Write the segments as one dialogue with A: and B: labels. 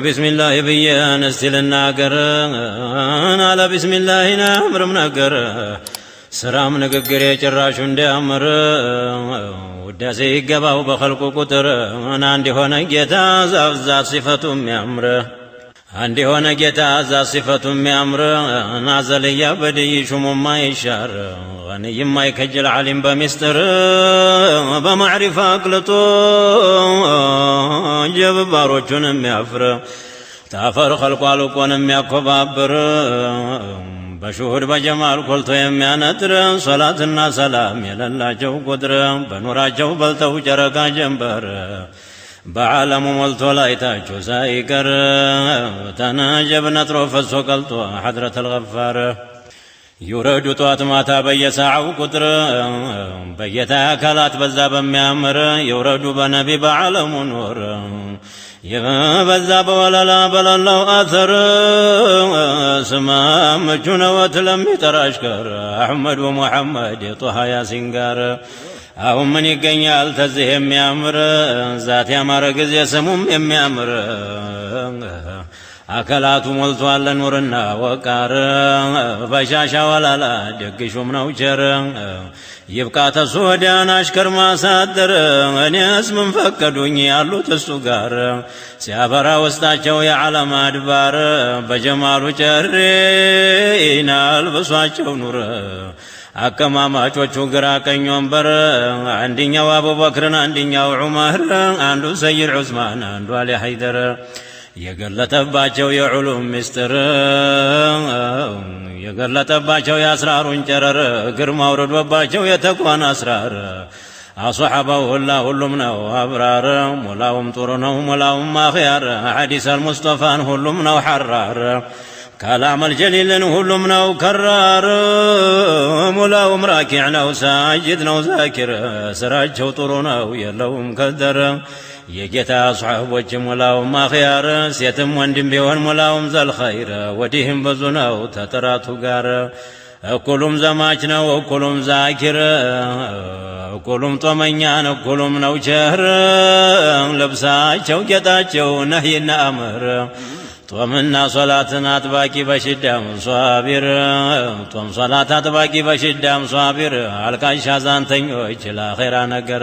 A: بسم الله بيان استلنا قرن على بسم الله نامر منقر سرام نقر يجراش اندامر وداسي قباو بخلق قطر انا عندي هنا جيتا زافزات صفتهم يامر عندي هنا جيتا زافزات صفتهم يامر نازل يا بدي شمم ما يشار غني ما يكجل علم بمستر بمعرفة أقلطو جب باروچون ميافر تافر خلق والقون مياكبابر بشهر بجمال قلتو يميانتر صلاتنا سلام يللا جو قدر بنورا جو بلتو جرقا جنبر بعالم ملتو لايتاچو سايقر تناجب نطرو فسو قلتو حضرة الغفار يوردو طوات ماتا بيساعو قدر بيتا كالات بزاب ميامر يوردو بنبي بعالم نور يبزاب وللا بلالو آثر سمام جنوات لم يتراشكر أحمد ومحمد طه يا سنقار أو من يقنيال تزهم ميامر ذات يامر قز يسمم ميامر أكلاتو ملتوال نورنا وقار بشاشا ولالا دقشو منوشر يبقى تسودان أشكر ما صادر أنيس من فكدوني يالو تسوغار سيابرا وستاچو يا علم أدبار بجمالو چرين البسواچو نور أكماماچوچو غراكن ينبر عندنيو أبو بكر عندنيو عمر عندو سيد عثمان عندو علي حيدر የገለጠባቸው የዑሉም ምስጢር የገለጠባቸው የአስራሩን ጨረር ግርማ ወርዶባቸው የተቋን አስራር አሷሐባው ሁሉም ነው አብራር ሙላውም ጥሩ ነው ሙላውም አኺያር ሐዲስ አልሙስጠፋን ሁሉም ነው ሐራር كلام الجليل ሁሉም ነው ከራር ሙላውም ራኪዕ ነው ሳጅድ ነው ዛኪር ስራቸው ጥሩ ነው የለውም ከደር የጌታ ሷህቦች ሙላውም አኺያር ሴትም ወንድም ቢሆን ሙላውም ዘልኸይር ወዲህም ብዙ ነው ተጥራቱ ጋር እኩሉም ዘማች ነው እኩሉም ዛኪር እኩሉም ጦመኛ ነው እኩሉም ነው ቸር ልብሳቸው ጌጣቸው ነህይና አምር ጦምና ሶላትን አጥባቂ በሽዳም ሷቢር ጦም ሶላት አጥባቂ በሽዳም ሷቢር አልቃሽ አዛንተኞች ለአኺራ ነገር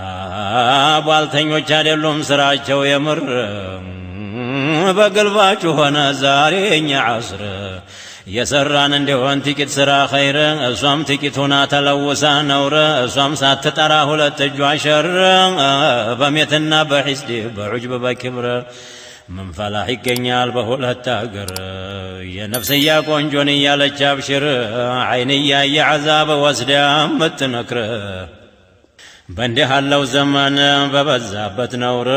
A: አባልተኞች አይደሉም ስራቸው የምር በግልባጩ ሆነ ዛሬ የኛ ዐስር የሰራን እንደሆን ጥቂት ስራ ኸይር እሷም ጥቂት ሆና ተለውሳ ነውር እሷም ሳትጠራ ሁለት እጇ ሸር በሜትና በሒስድ በዑጅብ በክብር من فلاح يقنيال بهولت أقر يا نفسي يا قنجوني يا لجابشر عيني يا عذاب واسدام متنكر بندي هالو زمان ببزابت نور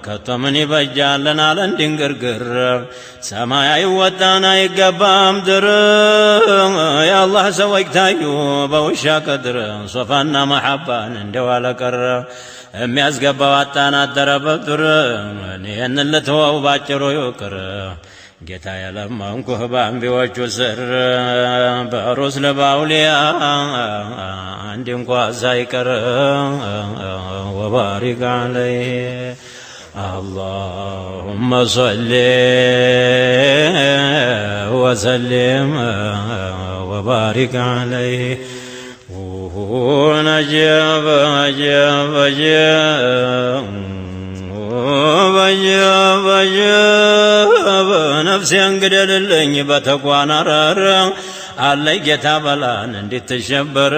A: كتمني بجالنا لندن قرقر سمايا يوتانا يقبام در يا الله سويك تايو بوشا قدر صفانا محبان اندوالا كر የሚያስገባው አጣና አደረበጥር እኔን ለተዋው ባጭሩ ይቅር ጌታ ያለማንኩህ በአንቢዎቹ ስር በሩስል በአውሊያ አንድ እንኳ ሳይቀር ወባሪክ ዐለይህ اللهم صل وسلم وبارك عليه ونجاب أجاب نفسي انقدر اللي بتقوان رار علي جتابلان اندي تشبر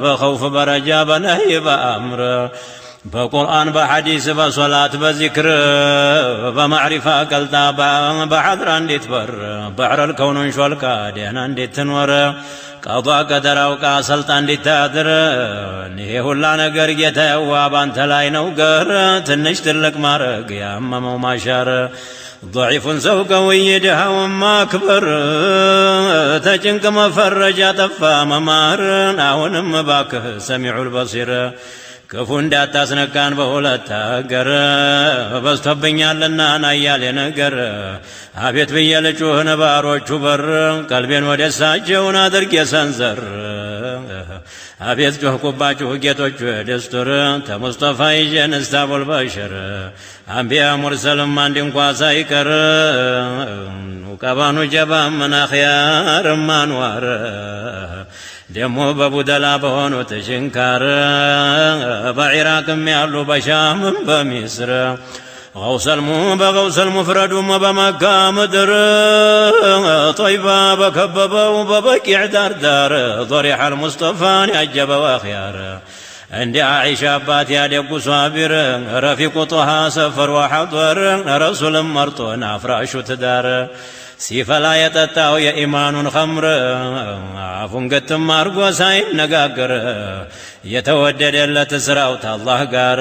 A: بخوف برجا بنهي بأمر بقرآن بحديث بصلاة بذكر بمعرفة قلتا بحضر اندي تبر بحر الكون شوالكا دينا اندي تنور قضاء قدر اوقا سلطان دي تادر نهي هلا نگر ጌታ ባንተ ላይ ነው ገር ትንሽ ትልቅ ማረግ ያመመው ማሻር ضعيف ሰው ቀውይ ድሃውም ማክበር ተጭንቅ መፈረጃ ጠፋ መማር አሁንም ባክህ ሰሚዑል በሲር ክፉ እንዳታስነካን በሁለት አገር በዝቶብኛልና ናያሌ ነገር አቤት ብዬ ልጩህ ባሮቹ በር ቀልቤን ወደ እሳቸውን አድርጌ ሰንዘር አቤት ጮህኩባችሁ ጌቶቹ ደስቱር ተሙስጠፋ ይዤ ንስታቡል በሽር አንቢያ ሙርሰልም አንድ እንኳ ሳይቀር ቀባኑ ጀባ መናኽያር ማንዋር ደሞ በቡደላ በሆኑት ሽንካር በኢራቅም ያሉ በሻምም በሚስር በገውሰል ሙፍረዱም በመካ ምድር ጦይባ በከበበው በበቂዕ ዳርዳር ضريح ሙስጠፋን ያጀበው አኽያር እንደ አይሻ አባት ያደጉ ሷቢር ረፊቁ ጦሃ ሰፈር ወሐضር ረሱልም መርጦን አፍራሹ ትዳር ሲፈላ የጠጣው የኢማኑን ኸምር አፉን ገትም አርጎ ሳይነጋገር የተወደደለት ስራው ታላህ ጋር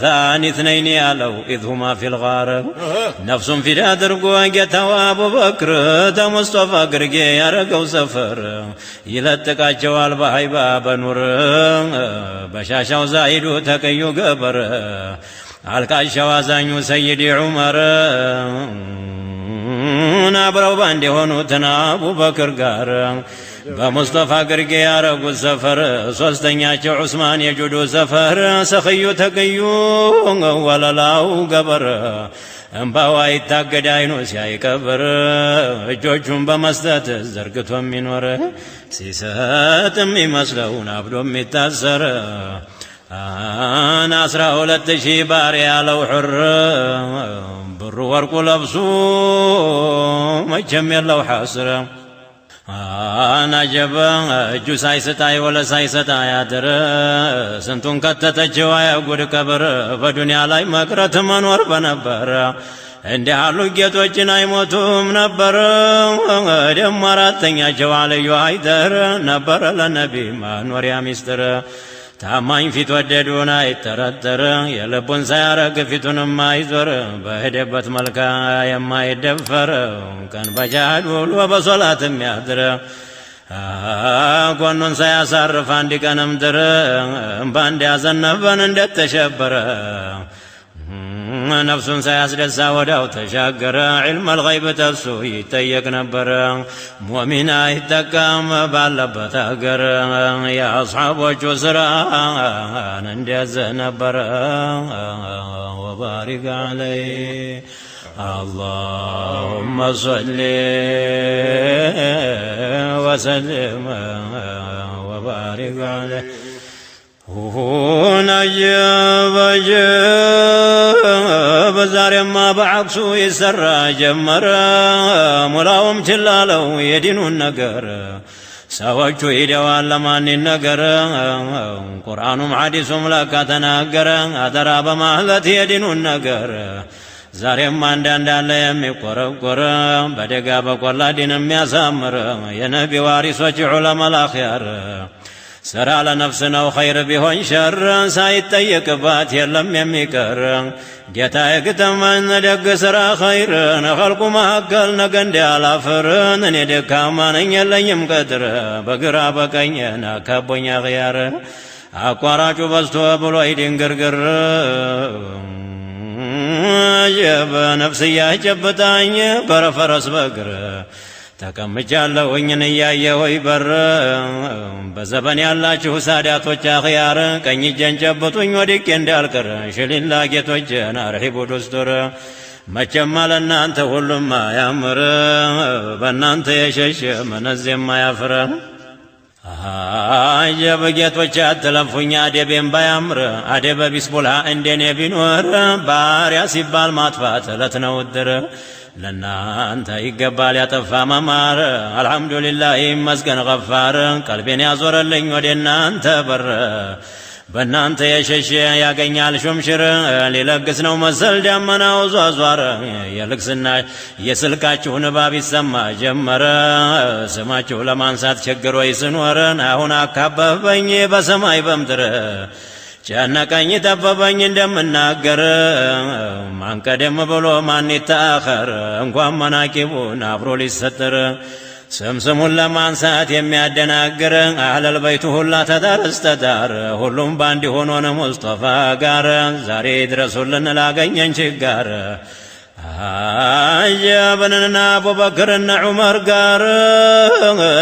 A: ታኒ ትነይኒ ያለው ኢዝ ሁማ ፊል ጋር ነፍሱን ፊዳ አድርጎ ጌታው አቡበክር ተሙስጠፋ ግርጌ ያረገው ሰፈር ይለጥቃቸዋል በሃይባ በኑር በሻሻው ዛሂዱ ተቀዩ ገበር አልቃሻው አዛኙ ሰይድ ዑመር አብረው ባንድ የሆኑትን አቡበክር ጋር በሙስጠፋ ግርጌ ያረጉት ሰፈር ሶስተኛቸው ዑስማን የጁዱ ሰፈር ሰኽዩ ተቅዩ ወለላው ገበር እምባዋ ይታገድ አይኑ ሲያይቀብር እጆቹን በመስጠት ዘርግቶ የሚኖር ሲሰጥ የሚመስለውን አብዶ የሚታሰር 12,000 ባሪያ ያለው ሑር ብሩ ወርቁ ለብሱ መቼም የለው ሐስር አናጀበ እጁ ሳይስጣይ ወለ ሳይሰጣ ያድር ስንቱን ከተተችው አያጉድ ቀብር በዱንያ ላይ መቅረት መኖር በነበር እንዲህ ያሉ ጌቶችን አይሞቱም ነበር ደሞ አራተኛቸው አልዩ አይደር ነበረ ለነቢ መኖሪያ ሚስጥር ታማኝ ፊት ወደዱን አይጠረጠር የልቡን ሳያረግ ፊቱንም አይዞር በሄደበት መልካ የማይደፈር ቀን በጃሃድ ውሎ በሶላት የሚያድር ጎኑን ሳያሳርፍ አንድ ቀንም ድር እምባ እንዲያዘነበን እንደተሸበረ ነፍሱን ሳያስደሳ ወዳው ተሻገረ ዒልመል ገይብ ተሱ ይጠየቅ ነበር ሙእሚን አይጠቀም ባለበት አገር የአስሓቦቹ ስራን እንደዚህ ነበር ወባሪክ ዐለይህ اللهم صل وسلم وبارك عليه نجب ዛሬማ በዐክሱ ይሰራ ጀመረ ሙላውም ችላለው የዲኑን ነገር ሰዎቹ ሂደዋል ለማን ነገር ቁርአኑም ሐዲሱም ለካ ተናገረ አደራ በማለት የዲኑን ነገር ዛሬም አንዳንድ አለ የሚቆረቆር በደጋ በቆላ ዲን የሚያሳምር የነቢ ዋሪሶች ዑለማል አኽያር ስራ ለነፍስ ነው ኸይር ቢሆን ሸር ሳይጠየቅባት የለም የሚቀር ጌታ የግተመን ደግ ስራ ኸይርን ኸልቁ መካከል ነገ እንዲያላፍርን እኔ ደካማ ነኝ የለኝም ቀድር በግራ በቀኝ ናካቦኛ ኽያር አቋራጩ በዝቶ ብሎ ይድንግርግር በነፍስያ ጨብጣኝ በረፈረስ በግር ተቀምጫለሁኝን እያየሁኝ በር በዘበን ያላችሁ ሳዳቶች አኽያር ቀኝ እጄን ጨብጡኝ ወድቄ እንዳልቀር ሽሊላ ጌቶቼን አርሒቡ ዱስቱር መቼም ለእናንተ ሁሉም አያምር በእናንተ የሸሸ መነዝ የማያፍር አጀብ ጌቶች አትለፉኝ አደቤን ባያምር አደበ ቢስቡልሃ እንደኔ ቢኖር ባሪያ ሲባል ማጥፋት እለት ነው እድር ለናንተ ይገባል ያጠፋ መማር አልሐምዱሊላህ ይመስገን ገፋር ቀልቤን ያዞረልኝ ወደ እናንተ በር በእናንተ የሸሸ ያገኛል ሹምሽር ሊለግስ ነው መሰል ዳመናው ዟዟረ የልቅስና የስልካችሁ ንባብ ይሰማ ጀመረ ስማችሁ ለማንሳት ቸግሮኝ ስኖርን አሁን አካበበኝ በሰማይ በምድር ጨነቀኝ ጠበበኝ እንደምናገር ማን ቀደም ብሎ ማን ይተአኸር እንኳን መናቂቡን አብሮ ሊሰጥር ስምስሙን ለማንሳት የሚያደናግር አህለል በይቱ ሁላ ተዳር እስተዳር ሁሉም ባንድ ሆኖን ሙስጠፋ ጋር ዛሬ ድረሱልን ላገኘን ችጋር አጀብንና አቡበክርና ዑመር ጋር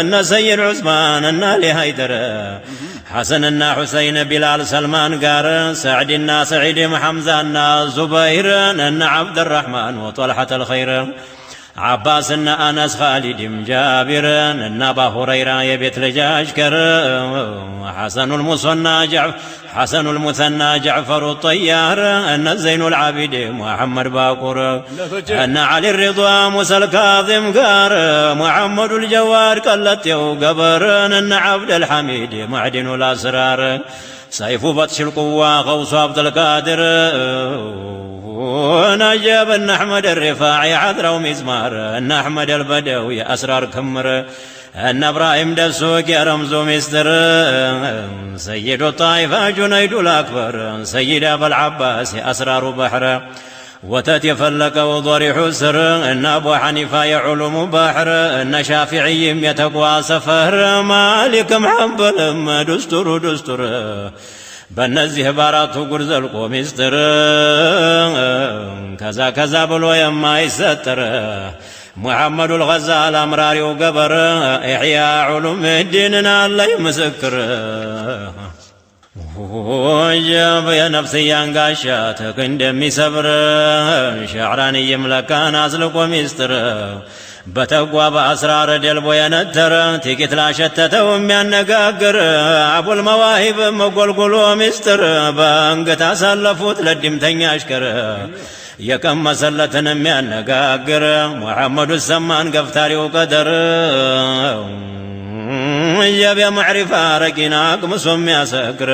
A: እነ ሰይድ ዑስማን እና አሊ ሃይደር ሐሰንና ሁሰይን ቢላል ሰልማን ጋር ሰዕድና ሰዒድ ሐምዛና ዙበይር እነ ዓብድራሕማን ወጦልሐት አልኸይር عباسنا أنس خالد جابر النبا هريرة يبيت لجاشكر حسن المثنى جعفر الطيار أن زين العابد محمد باقر أن علي الرضا موسى الكاظم قار محمد الجوار قلت وقبر أن عبد الحميد معدن الأسرار سيف بطش القوة غوث عبد القادر ونجاب أن أحمد الرفاعي عذرا ومزمار أن أحمد البدوي أسرار كمر أن إبراهيم دسوق يا رمز مستر سيد الطائفة جنيد الأكبر سيد أبا العباس أسرار بحر وتت يفلك وضرح سر أن أبو حنيفة يعلم بحر أن شافعي يتقوى سفر مالك محنبل دستور በእነዚህ ባራቱ ጉርዝ አልቆ ሚስጥር ከዛ ብሎ የማይሰጥር ሙሐመዱ ልገዛል አምራሪው ገበር ኢሕያ ዑሉም ዲንና ላይ ምስክር ወጀብ የነፍስያን ጋሻ ትክ እንደሚሰብር ሸዕራን ይምለካን አዝልቆ ሚስጥር በተጓ በአስራር ደልቦ የነተረ ጥቂት ላሸተተው የሚያነጋግር አቡል መዋሂብ መጎልጎሎ ሚስጥር በአንገት አሳለፉት ለድምተኛ አሽከር የቀመሰለትን የሚያነጋግር ሙሐመዱ ሰማን ገፍታሪው ቀደር የቢያ ማዕሪፋ ረቂና አቅምሶ የሚያሰክር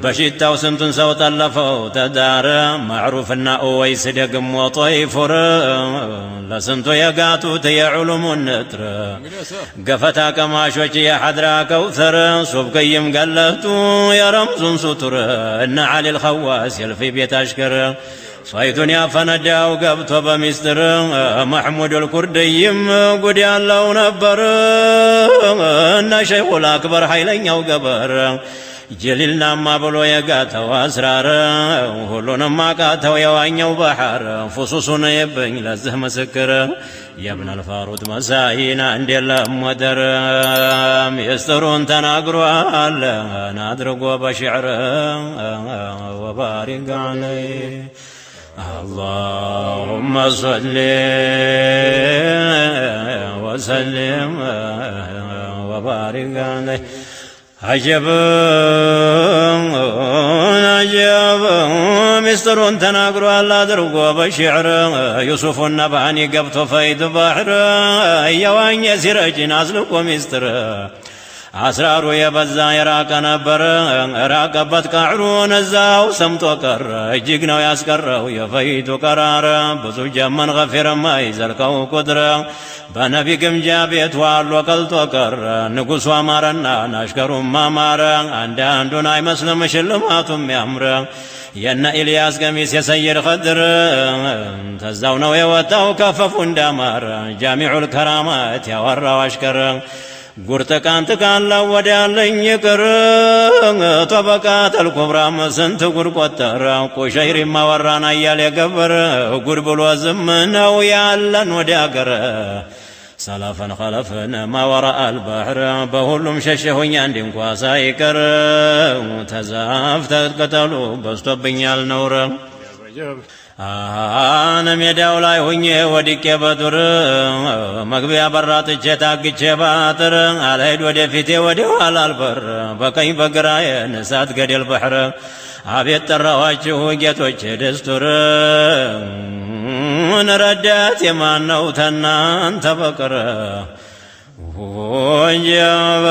A: በሽታው ስንቱን ሰው ጠለፈው ተዳረ ማዕሩፍና ኦወይስ ደግሞ ጦይፉር ለስንቱ የጋቱት የዑሉሙን ንጥር ገፈታ ቀማሾች የሐድራ ከውተር ሱብቅይም ገለቱ የረምዙን ሱቱር እነ ዓሊ ልኸዋስ የልፊ ቤት አሽከር ሷይቱን ያፈነዳው ገብቶ በሚስጥር መሕሙድ ልኩርድይም ጉድ ያለው ነበር እነ ሸይኹል አክበር ኃይለኛው ገበር ጀሊልናማ ብሎ የጋተው አስራር ሁሉንም አቃተው የዋኘው ባህር ፍሱሱን የበኝ ለዚህ ምስክር የብን አልፋሩት መሳይና እንደለም ወደር ሚስጥሩን ተናግሯል አድርጎ በሽዕር ወባሪክ ዐለይህ اللهم صل وسلم وبارك عليه عجب مسترون تناقروا الله درقوا بالشعر يوسف النباني قبط فيد بحر يوان يسرج نازلقوا مستر አስራሩ የበዛ የራቀ ነበር ራቀበት ቃዕሩን እዛው ሰምቶ ቀረ እጅግ ነው ያስቀረው የፈይቱ ቀራር ብዙ ጀመን ገፊር ማይዘልቀው ቁድር በነቢ ግምጃ ቤት ዋሎ ቀልጦ ቀረ ንጉሡ አማረና ናሽከሩም አማረ አንዳንዱን አይመስልም ሽልማቱም ያምረ የነ ኢልያስ ገሚስ የሰይድ ኸድር ተዛው ነው የወጣው ከፈፉ እንዳማረ ጃሚዑል ከራማት ያወራው አሽከር ጉርጥቃን ጥቃላው ወዳለኝ ይቅር ጠበቃት አልኩብራም ስንት ጉድ ቆጠረ ቁሸይሪ ማወራን አያል የገበር ጉድ ብሎ ዝም ነው ያለን ወደ አገር ሰላፈን ኸለፍን ማወራ አልባሕር በሁሉም ሸሸሁኝ አንድ እንኳ ሳይቀር ተዛፍ ተቅጠሉ በስቶብኛል ነውር አነ ሜዳው ላይ ሆኜ ወድቄ በዱር መግቢያ በራጥቼ ታግቼ ባጥር አልሄድ ወደፊቴ ወደ ኋላ አልበር በቀኝ በግራዬ እሳት ገደል ባሕር አቤት ጠራኋችሁ ጌቶቼ ደስቱር ረዳት የማነው ተናንተ በቀር ወጀበ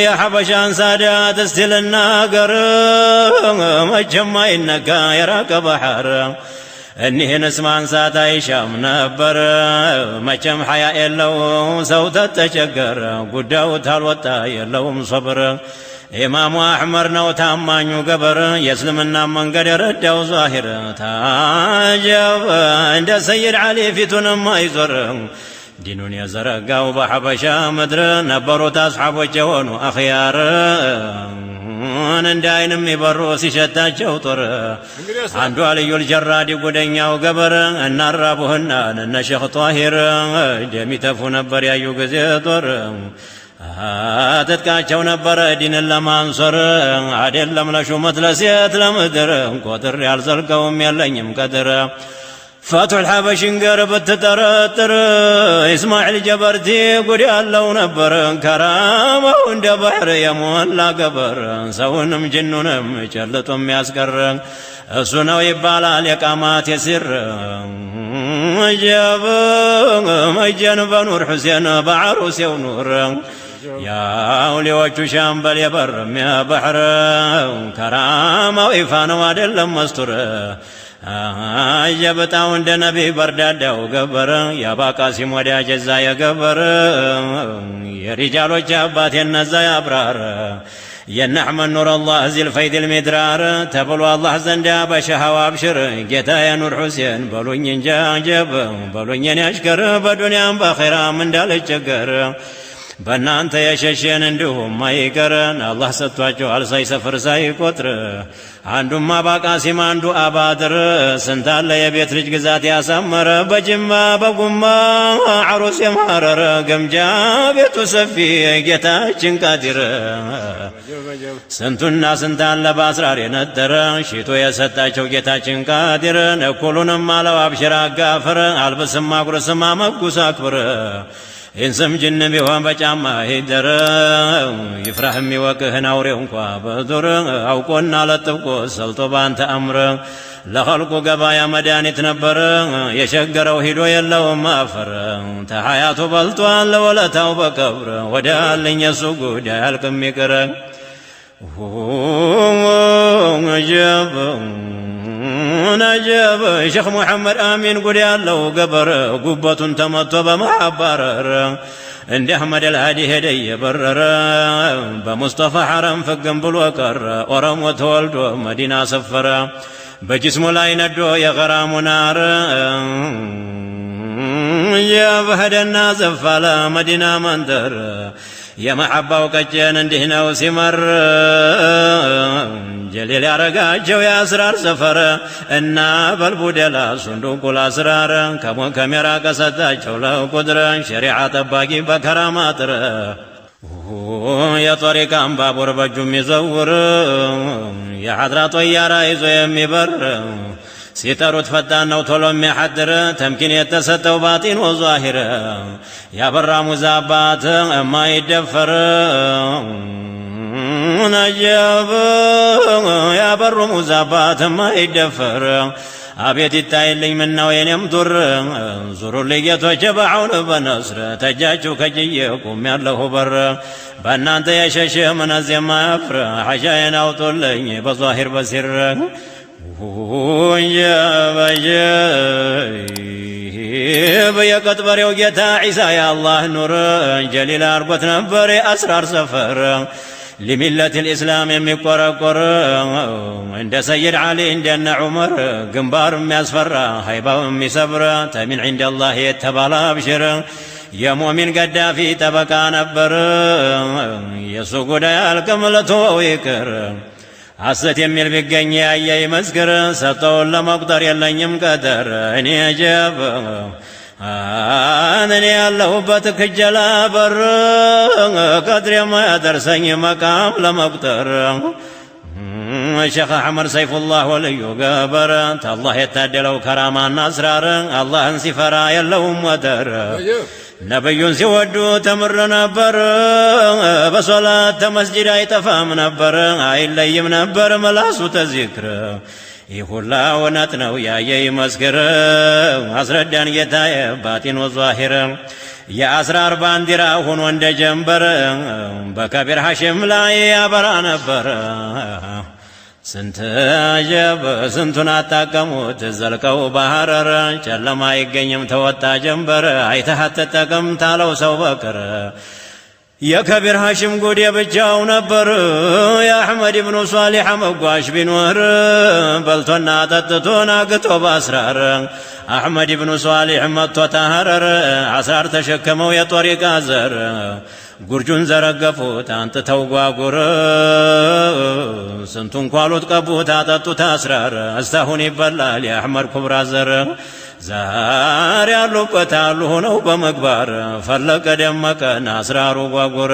A: የሐበሻን ሳዳት እስቲ ልናገር መቼም አይነካ የራቀ ባሕር እኒህንስ ማንሳት አይሻም ነበር መቼም ሐያ የለው ሰው ተተቸገረ ጉዳዩ ታልወጣ የለውም ሶብር ኢማሙ አሕመድ ነው ታማኙ ገበር የእስልምና መንገድ የረዳው ዛሂር ታጀብ እንደ ሰይድ ዓሊ ፊቱንም አይዞር ዲኑን የዘረጋው በሐበሻ ምድር ነበሩት አስሓቦች የሆኑ አኽያር እንደ አይንም ይበሩ ሲሸታቸው ጦር አንዱ አልዩል ጀራዲ ጉደኛው ገበር እናራቡህና እነ ሼኽ ጧሂር ደሚተፉ ነበር ያዩ ጊዜ ጦር ትጥቃቸው ነበረ ዲንን ለማንሶር አይደለም ለሹመት ለሴት ለምድር ቁጥር ያልዘልቀውም የለኝም ቀድር فتح الحبشين قربت تترتر اسماعيل جبرتي قد ያለው ነበር كرامه عند بحر يمولا قبر ሰውንም ጅኑንም ጨልጦም ያስቀር እሱ ነው ይባላል የቃማት የሲር جاب መጀን በኑር ሁሴን በዓሩሴው ኑር ያው ሊወቹ ሻምበል የበርም ያ ባህር ከራማው ይፋ ነው አይደለም መስቱር አየበታው እንደ ነቢይ በርዳዳው ገበር ያባቃሲም ወዳጅ እዛ የገበር የሪጃሎች አባት የነዛ ያብራር የነሕመድ ኑር አላህ ዚል ፈይድ ልሚድራር ተብሎ አላህ ዘንዳ በሸሃዋ አብሽር ጌታ የኑር ሁሴን በሉኝ እንጃ ጀብ በሉኝ የኔ አሽከር በዱንያም በኺራም እንዳልቸገር በእናንተ የሸሸን እንዲሁም አይቀረን አላህ ሰጥቷቸዋል ሳይሰፍር ሳይቆጥር አንዱም አባቃሲም አንዱ አባድር ስንታለ የቤት ልጅ ግዛት ያሳመረ በጅማ በጉማ ዓሩስ የማረረ ገምጃ ቤቱ ሰፊ ጌታችን ቃዲር ስንቱና ስንታለ በአስራር የነጠረ ሽቶ የሰጣቸው ጌታችን ቃዲር እኩሉንም አለው አብሽር አጋፍር አልብስም አጉርስም አመጉስ አክብር ኢንስም ጅን ቢሆን በጫማ ሂደር ይፍራህም ይወቅህን አውሬው እንኳ በዱር አውቆና ለጥብቆ ሰልጦ ባንተ አምር ለኸልቁ ገባያ መድኃኒት ነበር የሸገረው ሂዶ የለውም አፈር ተሐያቱ በልጧል ለወለታው በቀብር ወዳልኝ የሱ ጉዳይ አልቅም ይቅር ጀብ ነጀብ ሼኽ ሙሐመድ አሚን ጉድ ያለው ገበር ጉበቱን ተመቶ በመሐባረር እንደ አሕመድ አልሃዲ ሄደ የበረረ በሙስጠፋ ሐረም ፍግም ብሎ ቀረ ኦሮሞ ተወልዶ መዲና ሰፈረ በጅስሙ ላይ ነዶ የገራሙ ናር የበህደና ዘፋለ መዲና መንደር የመሐባው ቀጨን እንዲህ ነው ሲመር ጀሊል ያረጋቸው የአስራር ሰፈር እና በልቡደላ ሱንዱቁል አስራር ከሞከሜራ ቀሰጣቸው ለቁድር ሸሪዓ ጠባቂ በከራማ ጥር የጦሪቃን ባቡር በእጁ የሚዘውር የሐድራ ጦያራ ይዞ የሚበር ሲጠሩት ፈጣን ነው ቶሎ የሚያሐድር ተምኪን የተሰጠው ባጢን ወዛሂር ያበራ ሙዛባት የማይደፈር ነጀብ ያበሩ ሙዛባት የማይደፈር አቤት ይታይልኝ ምነው የኔም ዱር ዙሩልኝ ጌቶች በዐውን በነስር ተጃችሁ ከጅዬ ቁም ያለሁ በር በእናንተ የሸሸ ምነዝ የማያፍር ሐሻዬን አውጡልኝ በዛሂር በሲር የቀጥበሬው ጌታ ዒሳ የአላህ ኑር ጀሊል አርጎት ነበር የአስራር ሰፈር لملة الإسلام የሚቆረቆር እንደ ሰይድ ዓሊ እንደነ ዑመር ግንባር የሚያስፈራ ሃይባው የሚሰብር ተሚን عند الله የተባለ አብሽር የሙእሚን ገዳፊ ጠበቃ ነበር የሱ ጉዳይ አልከምለቶ ይቅር ሐሰት የሚል ቢገኝ ያየ ይመስክር ሰጠውን ለመቁጠር የለኝም ቀደር እኔ ጀብ እኔ ያለሁበት ክጀላ በር ቀድር የማያደርሰኝ መቃም ለመቁጠር ሼኽ አሕመድ ሰይፉላህ ወልዩ ገበር ተአላህ የታደለው ከራማና አስራር አላህን ሲፈራ የለውም ወደር ነብዩን ሲወዱ ተምር ነበር በሶላት ተመስጂድ አይጠፋም ነበር አይለይም ነበር መላሱ ተዚክር ይህ ሁላ እውነት ነው ያየ ይመስክር አስረዳን ጌታዬ ባጢን ወዛሂር የአስራር ባንዲራ ሆኖ እንደ ጀንበር በከቢር ሐሽም ላይ ያበራ ነበር ስንት ጀብ ስንቱን አጣቀሙት ዘልቀው ባህረር ጨለማ አይገኝም ተወጣ ጀንበር አይተህ አትጠቀም ታለው ሰው በቅር የከቢር ሐሽም ጉድ ብቻው ነበር የአሕመድ ብኑ ሷሊሕ መጓሽ ቢኖር በልቶና ጠጥቶና ግጦ ባስራር አሕመድ ብኑ ሷሊሕ መጥቶ ተሐረር አስራር ተሸከመው የጦሪቃ ዘር ጉርጁን ዘረገፉት አንጥተው ጓጉር ስንቱን ኳሉት ቀቡት አጠጡት አስራር እስታሁን ይበላል የአሕመድ ኩብራ ዘር ዛሬ ያሉበት አሉ ሆነው በመግባር ፈለቀ ደመቀን አስራሩ ጓጉረ